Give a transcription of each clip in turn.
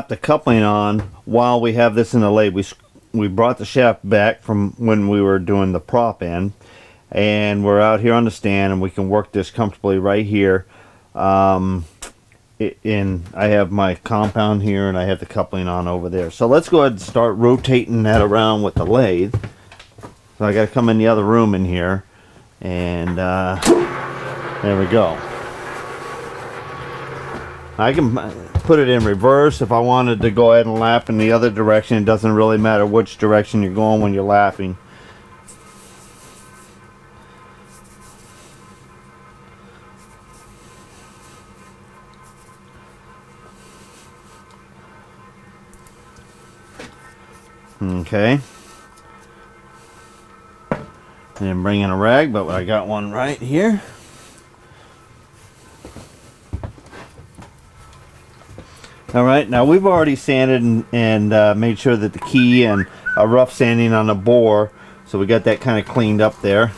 slap the coupling on while we have this in the lathe. We brought the shaft back from when we were doing the prop end, and we're out here on the stand, and we can work this comfortably right here. I have my compound here, and I have the coupling on over there. So let's go ahead and start rotating that around with the lathe. So I got to come in the other room in here, and there we go. I can put it in reverse if I wanted to go ahead and lap in the other direction. It doesn't really matter which direction you're going when you're lapping. Okay. And bring in a rag, but I got one right here. Alright, now we've already sanded and made sure that the key and a rough sanding on the bore, so we got that kind of cleaned up there.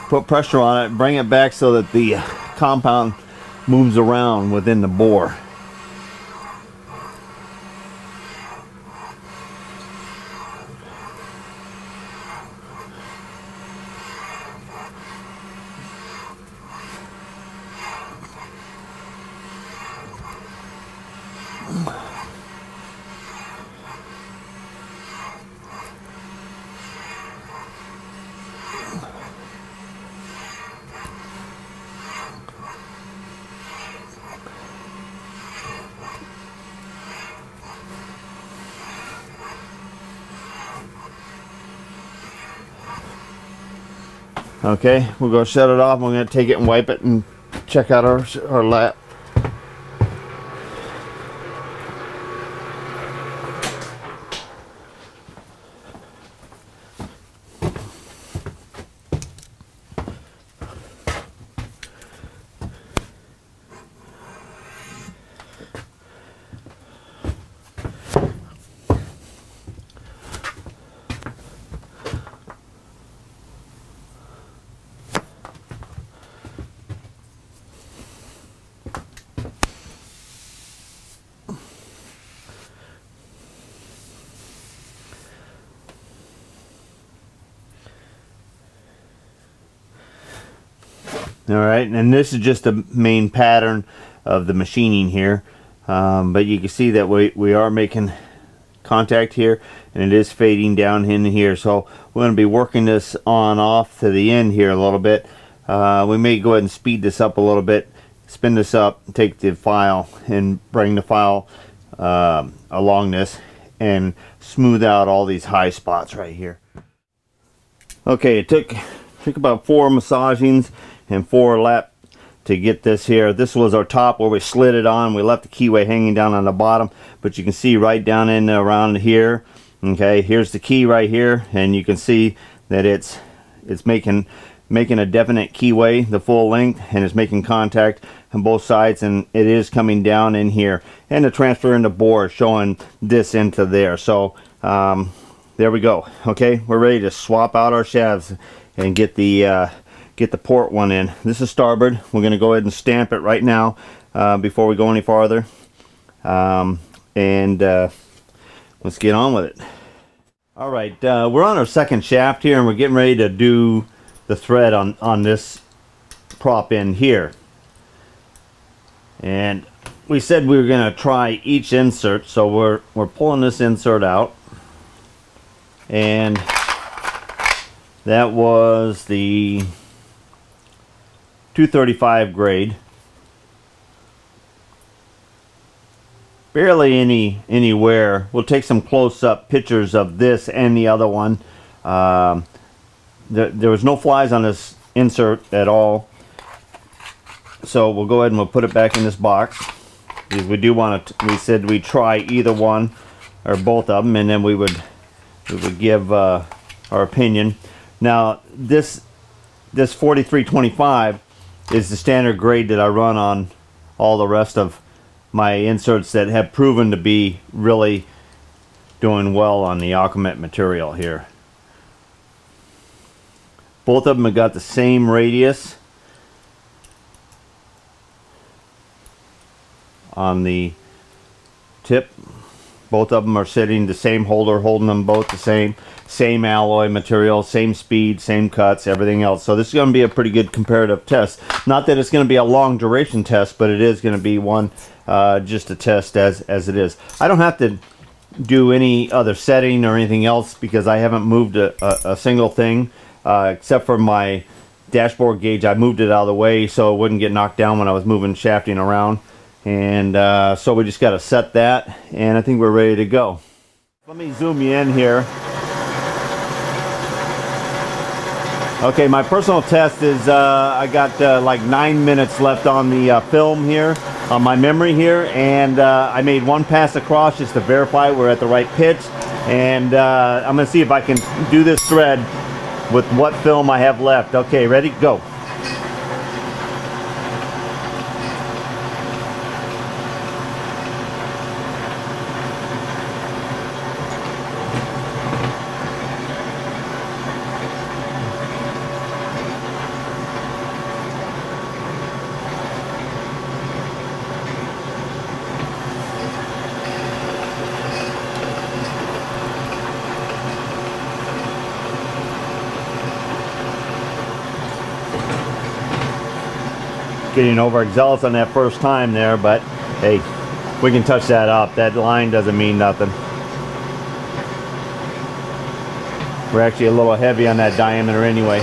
Put pressure on it, bring it back so that the compound moves around within the bore. Okay, we're going to shut it off. We're going to take it and wipe it and check out our lap. Alright, and this is just the main pattern of the machining here, but you can see that we are making contact here, and it is fading down in here. So we're going to be working this on off to the end here a little bit. We may go ahead and speed this up a little bit, spin this up, take the file and bring the file along this and smooth out all these high spots right here. Okay, it took about 4 massagings and 4 lap to get this here. This was our top where we slid it on. We left the keyway hanging down on the bottom, but you can see right down in around here. Okay, here's the key right here, and you can see that it's making a definite keyway the full length, and it's making contact on both sides, and it is coming down in here, and the transfer in the bore is showing this into there. So there we go. Okay, we're ready to swap out our shafts and get the port one in. This is starboard. We're going to go ahead and stamp it right now before we go any farther, and let's get on with it. All right, we're on our second shaft here, and we're getting ready to do the thread on this prop end here. And we said we were going to try each insert, so we're pulling this insert out, and that was the 235 grade. Barely any wear. We'll take some close-up pictures of this and the other one. There was no flies on this insert at all, so we'll go ahead and we'll put it back in this box, because we do want to. We said we'd try either one or both of them, and then we would give our opinion. Now this 4325 is the standard grade that I run on all the rest of my inserts that have proven to be really doing well on the Aquamet material here. Both of them have got the same radius on the tip. Both of them are sitting the same holder, holding them both the same alloy material, same speed, same cuts, everything else. So this is going to be a pretty good comparative test. Not that it's going to be a long duration test, but it is going to be one just a test as it is. I don't have to do any other setting or anything else because I haven't moved a single thing except for my dashboard gauge. I moved it out of the way so it wouldn't get knocked down when I was moving shafting around. And so we just got to set that, and I think we're ready to go. Let me zoom you in here. Okay, my personal test is I got like 9 minutes left on the film here, on my memory here, and I made one pass across just to verify we're at the right pitch. And I'm going to see if I can do this thread with what film I have left. Okay, ready? Go. Getting overzealous on that first time there, but hey, we can touch that up. That line doesn't mean nothing. We're actually a little heavy on that diameter anyway.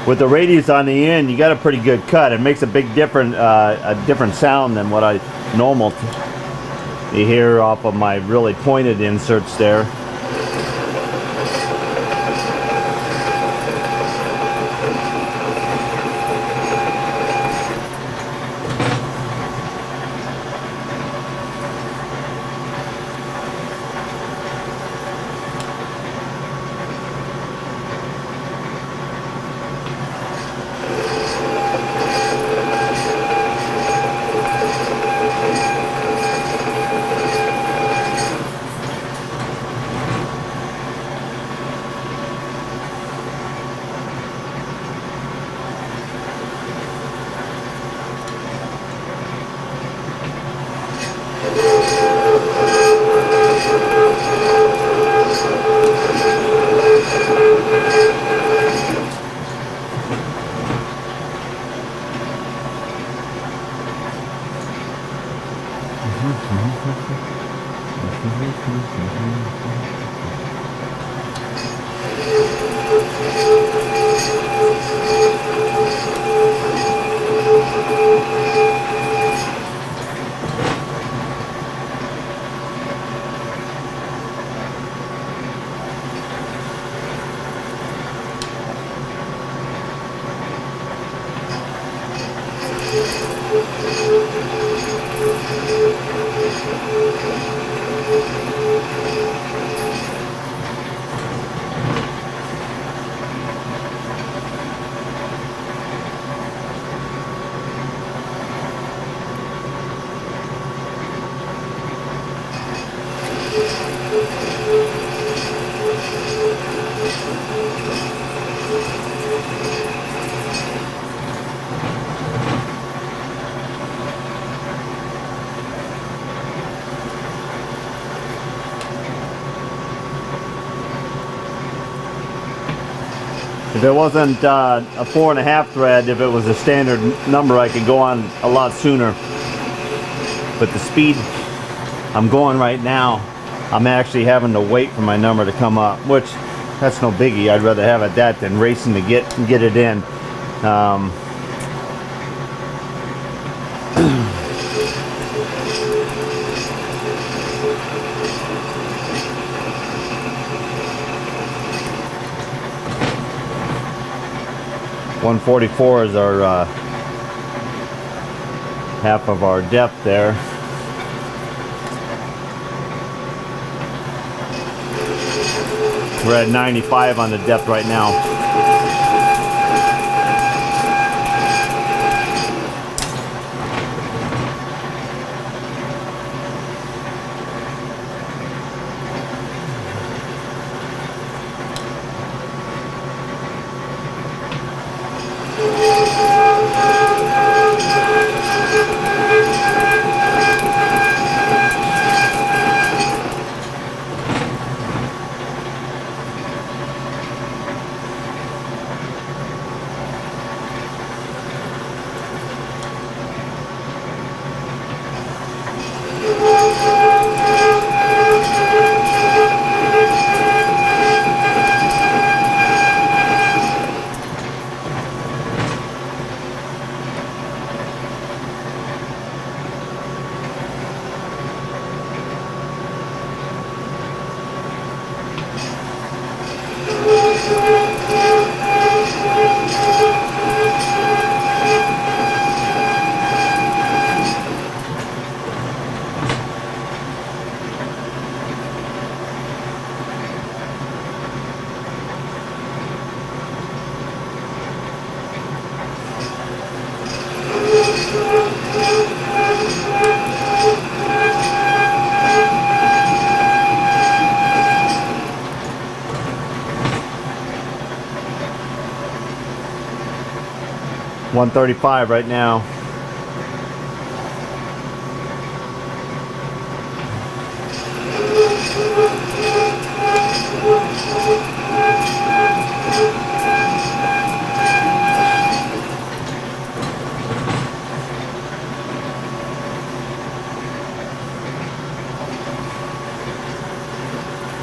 With the radius on the end, you got a pretty good cut. It makes a big different sound than what I normally you hear off of my really pointed inserts there. If it wasn't a 4.5 thread, if it was a standard number, I could go on a lot sooner. But the speed I'm going right now, I'm actually having to wait for my number to come up, which that's no biggie. I'd rather have it that than racing to get it in. .144 is our half of our depth there. We're at 95 on the depth right now. $135 right now.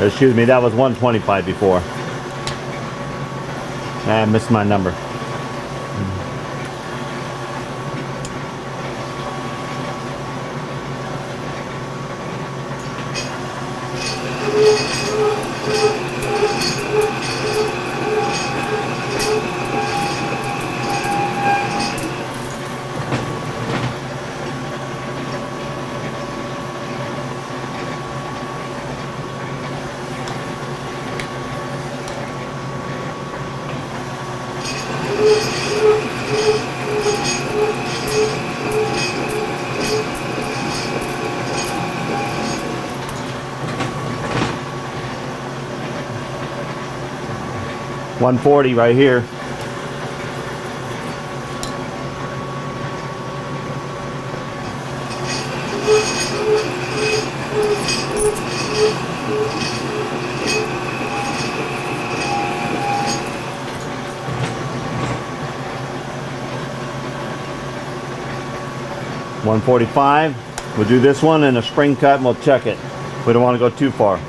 Excuse me, that was 125 before. I missed my number. $140 right here. $145. We'll do this one and a spring cut and we'll check it. We don't want to go too far.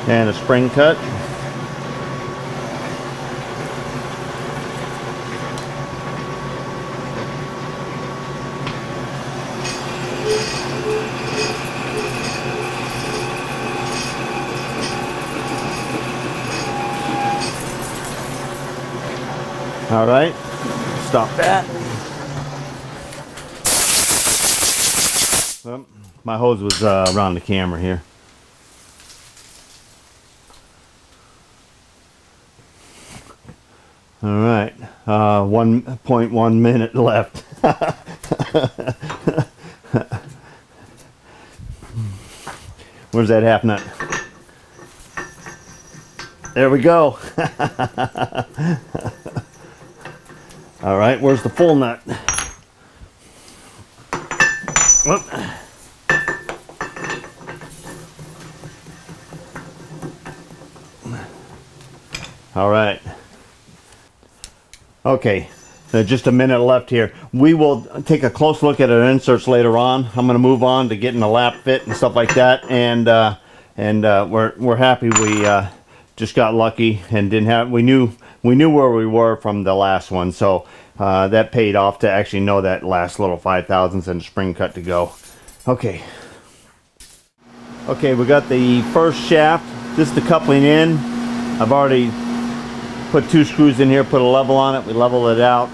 And a spring cut. All right, stop that. Well, my hose was around the camera here. All right, 1.1 minute left. Where's that half nut? There we go. All right, where's the full nut? Whoop. All right. Okay, just a minute left here. We will take a close look at our inserts later on. I'm going to move on to getting a lap fit and stuff like that, and we're happy we just got lucky and didn't have. We knew where we were from the last one, so that paid off to actually know that last little 5 thousandths and spring cut to go. Okay. Okay, we got the first shaft. This is the coupling in. I've already put 2 screws in here, put a level on it. We level it out.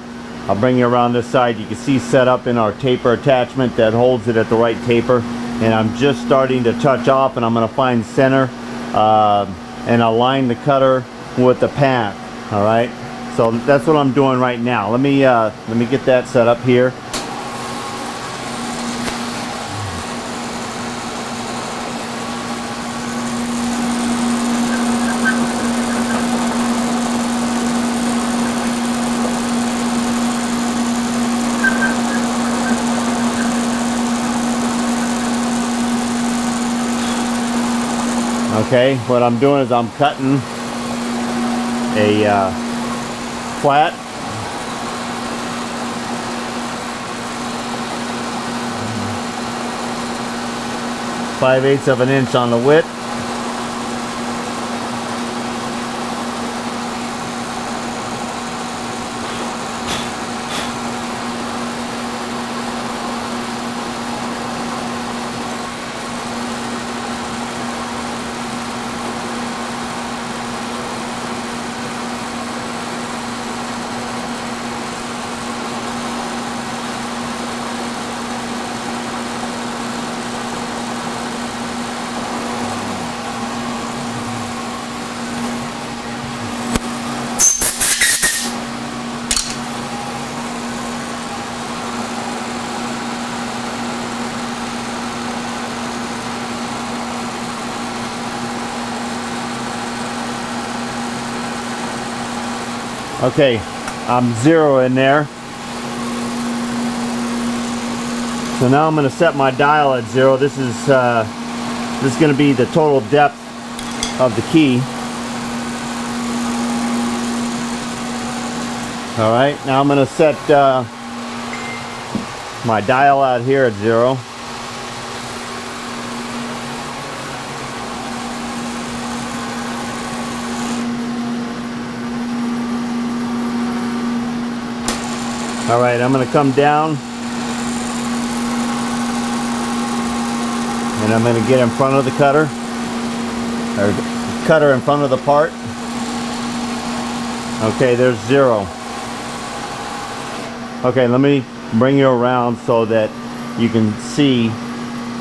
I'll bring you around this side. You can see set up in our taper attachment that holds it at the right taper. And I'm just starting to touch off, and I'm going to find center and align the cutter with the path. All right. So that's what I'm doing right now. Let me get that set up here. Okay, what I'm doing is I'm cutting a flat (5/8 of an inch) on the width. Okay, I'm 0 in there. So now I'm going to set my dial at 0. This is going to be the total depth of the key. All right, now I'm going to set my dial out here at 0. All right, I'm going to come down and I'm going to get in front of the cutter, or cutter in front of the part. Okay, there's 0. Okay, let me bring you around so that you can see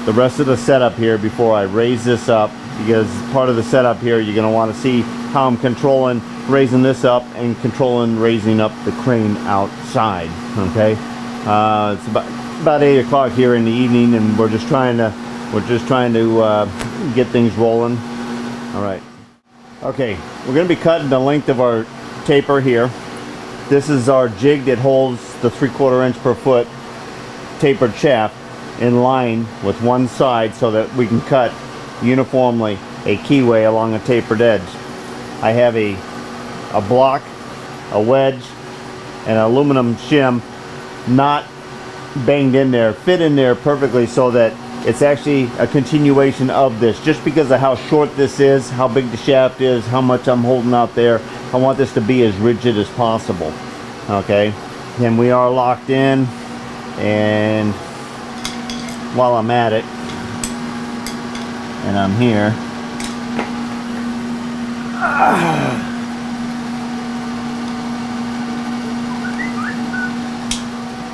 the rest of the setup here before I raise this up, because part of the setup here you're going to want to see how I'm controlling raising this up and controlling raising up the crane outside. Okay, it's about 8 o'clock here in the evening, and we're just trying to get things rolling. All right. Okay, we're going to be cutting the length of our taper here. This is our jig that holds the 3/4 inch per foot tapered shaft in line with one side so that we can cut uniformly a keyway along a tapered edge. I have a block, a wedge, and an aluminum shim not banged in there, fit in there perfectly so that it's actually a continuation of this. Just because of how short this is, how big the shaft is, how much I'm holding out there, I want this to be as rigid as possible. Okay, and we are locked in, and while I'm at it, and I'm here,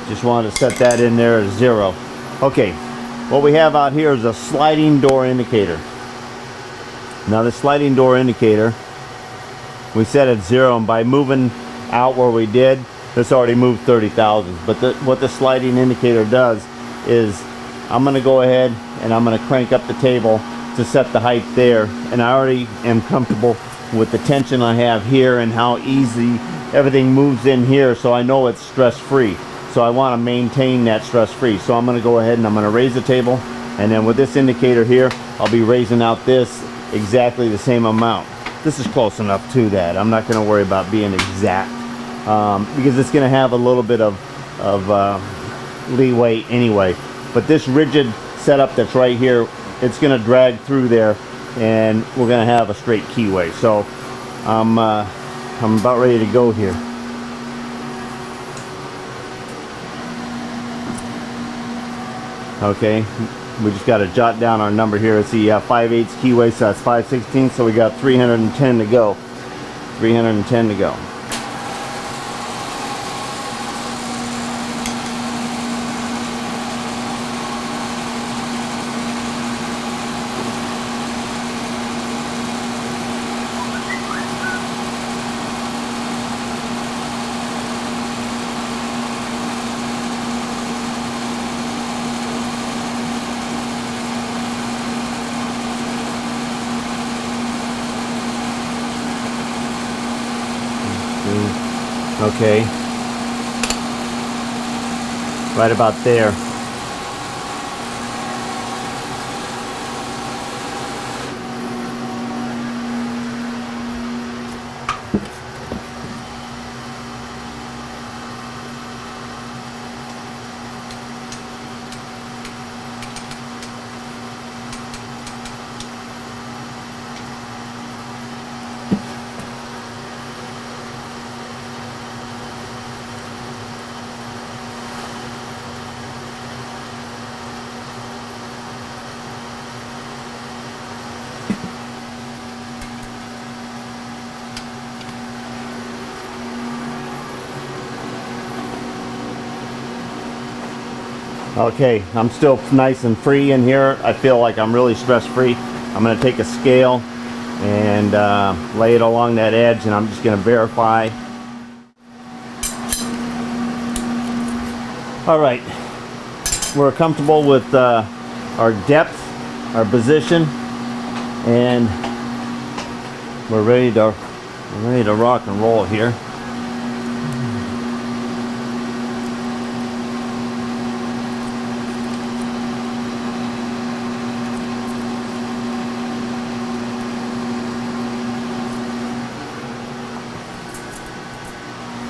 just wanted to set that in there as 0. Okay, what we have out here is a sliding door indicator. Now the sliding door indicator we set at 0, and by moving out where we did, this already moved 30 thousandths. But what the sliding indicator does is I'm going to go ahead and I'm going to crank up the table to set the height there, and I already am comfortable with the tension I have here and how easy everything moves in here, so I know it's stress-free. So I want to maintain that stress-free. So I'm going to go ahead and I'm going to raise the table, and then with this indicator here, I'll be raising out this exactly the same amount. This is close enough to that. I'm not going to worry about being exact because it's going to have a little bit of leeway anyway. But this rigid setup that's right here, it's going to drag through there, and we're going to have a straight keyway. So I'm about ready to go here. Okay, We just got to jot down our number here. It's the 5/8 keyway, so that's 5/16, so we got 310 to go. 310 to go. Okay, right about there. Okay, I'm still nice and free in here. I feel like I'm really stress-free. I'm going to take a scale and lay it along that edge, and I'm just going to verify. All right, we're comfortable with our depth, our position, and we're ready to rock and roll here.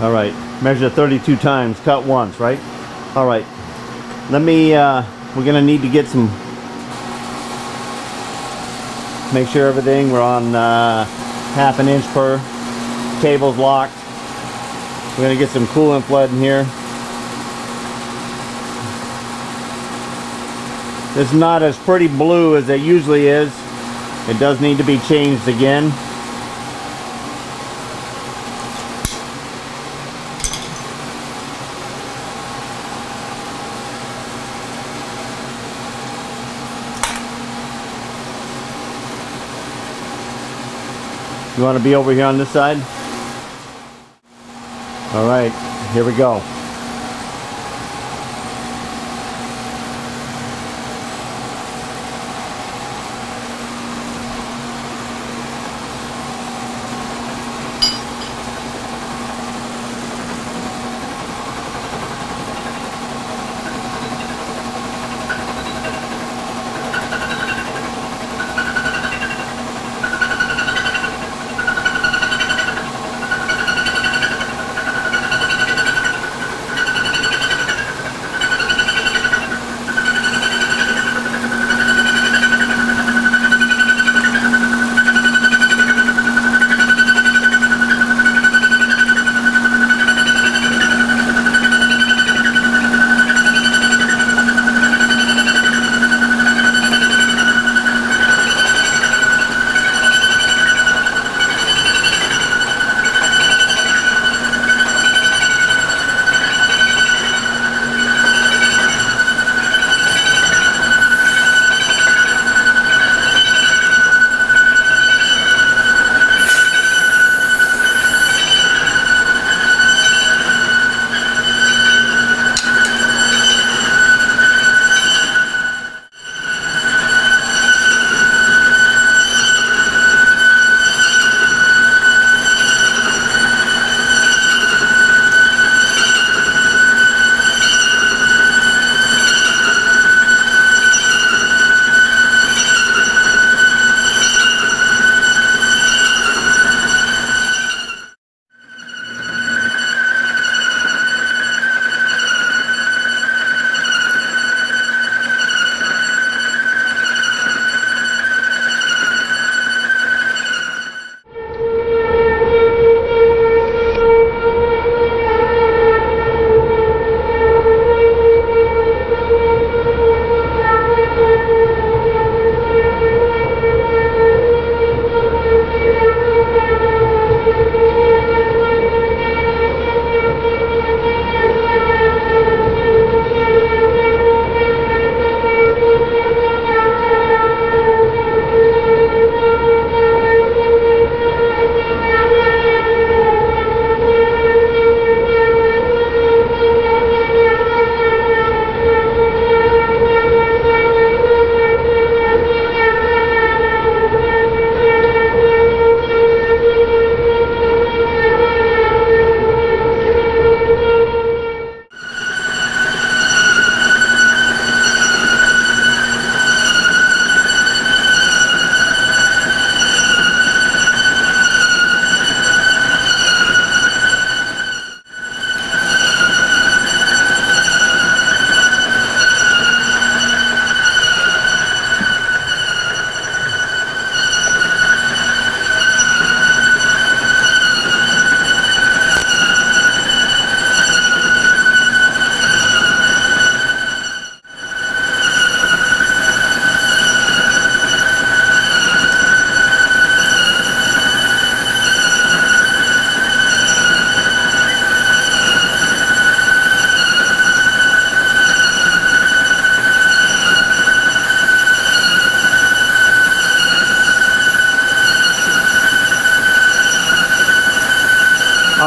All right, measure 32 times, cut once, right? All right, let me, we're gonna need to get some, make sure everything, we're on 1/2 inch per, cable's locked. We're gonna get some coolant flood in here. It's not as pretty blue as it usually is. It does need to be changed again. You want to be over here on this side? All right, here we go.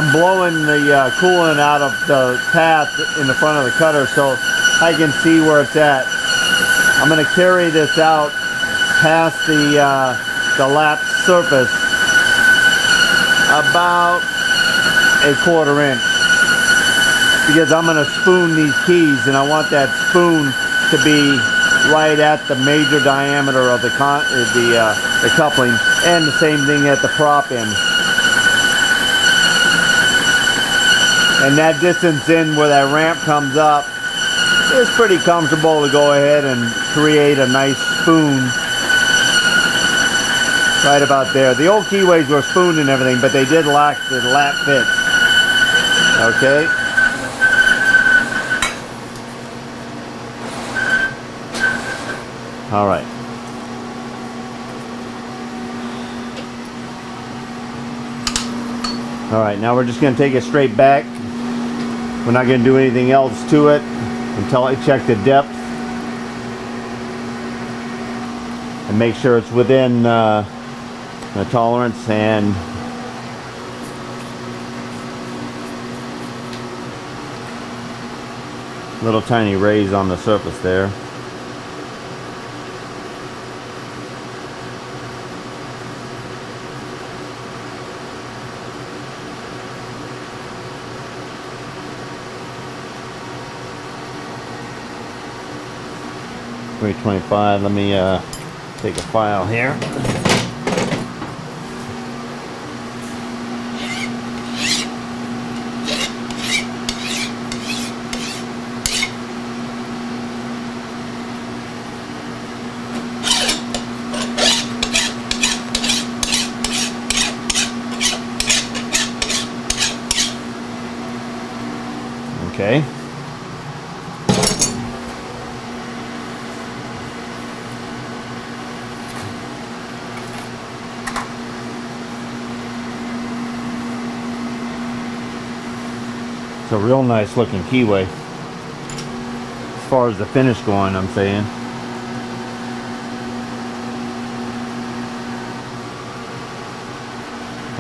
I'm blowing the coolant out of the path in the front of the cutter so I can see where it's at. I'm going to carry this out past the lap surface about a 1/4 inch, because I'm going to spoon these keys, and I want that spoon to be right at the major diameter of the coupling, and the same thing at the prop end. And that distance in where that ramp comes up is pretty comfortable to go ahead and create a nice spoon right about there. The old keyways were spooned and everything, but they did lack the lap fit. Okay. All right. All right, now we're just going to take it straight back. We're not going to do anything else to it until I check the depth and make sure it's within the tolerance, and little tiny raise on the surface there. .25. Let me take a file here. Okay. It's a real nice looking keyway as far as the finish going, I'm saying.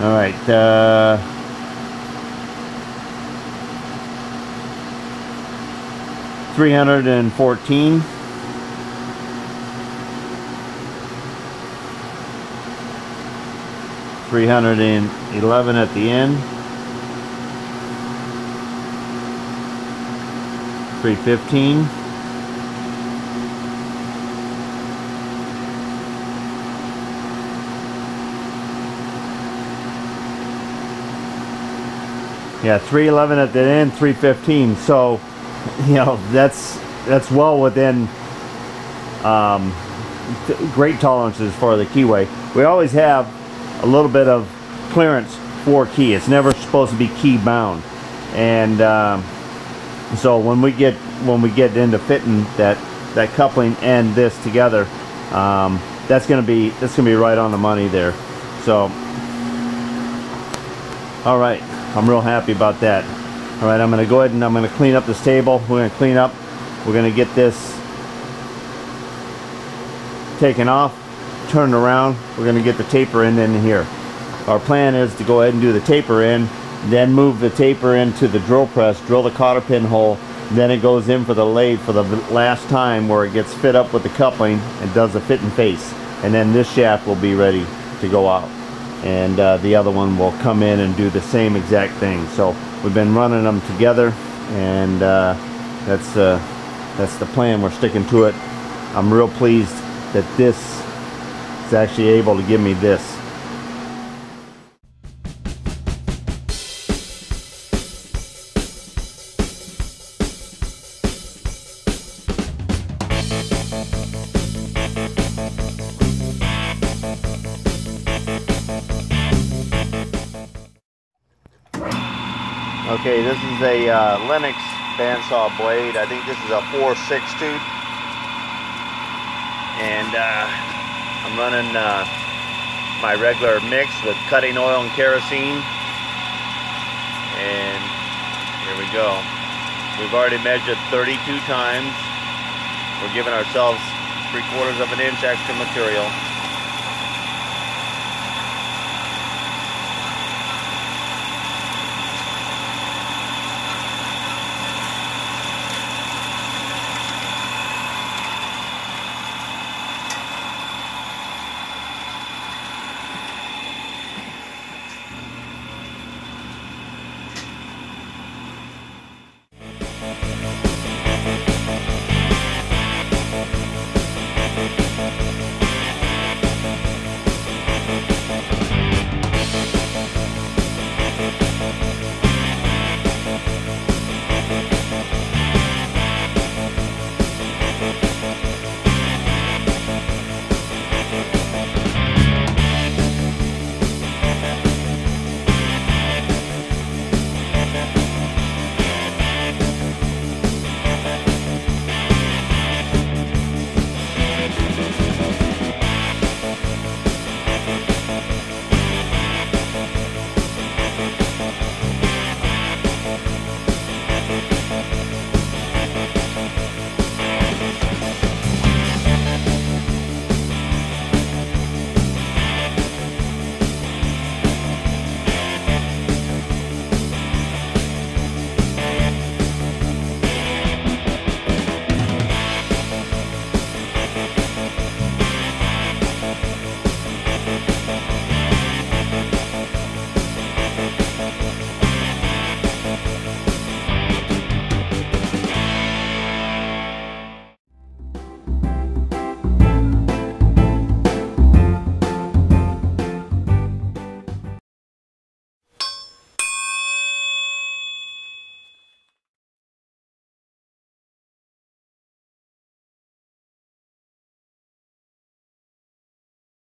All right, 314. $311 at the end. 315. Yeah, 311 at the end, 315. So, you know, that's well within great tolerances for the keyway. We always have a little bit of clearance for key. It's never supposed to be key bound, and so when we get into fitting that coupling and this together, that's gonna be right on the money there. So, all right, I'm real happy about that. All right, I'm gonna go ahead and I'm gonna clean up this table. We're gonna clean up. We're gonna get this taken off, turn around. We're gonna get the taper in here. Our plan is to go ahead and do the taper in, then move the taper into the drill press, drill the cotter pin hole, then it goes in for the lathe for the last time, where it gets fit up with the coupling and does the fit and face, and then this shaft will be ready to go out, and the other one will come in and do the same exact thing. So we've been running them together, and that's the plan. We're sticking to it. I'm real pleased that this is actually able to give me this. Okay, this is a Lennox bandsaw blade. I think this is a 4/6 tooth, and I'm running my regular mix with cutting oil and kerosene, and here we go. We've already measured 32 times. We're giving ourselves 3/4 of an inch extra material.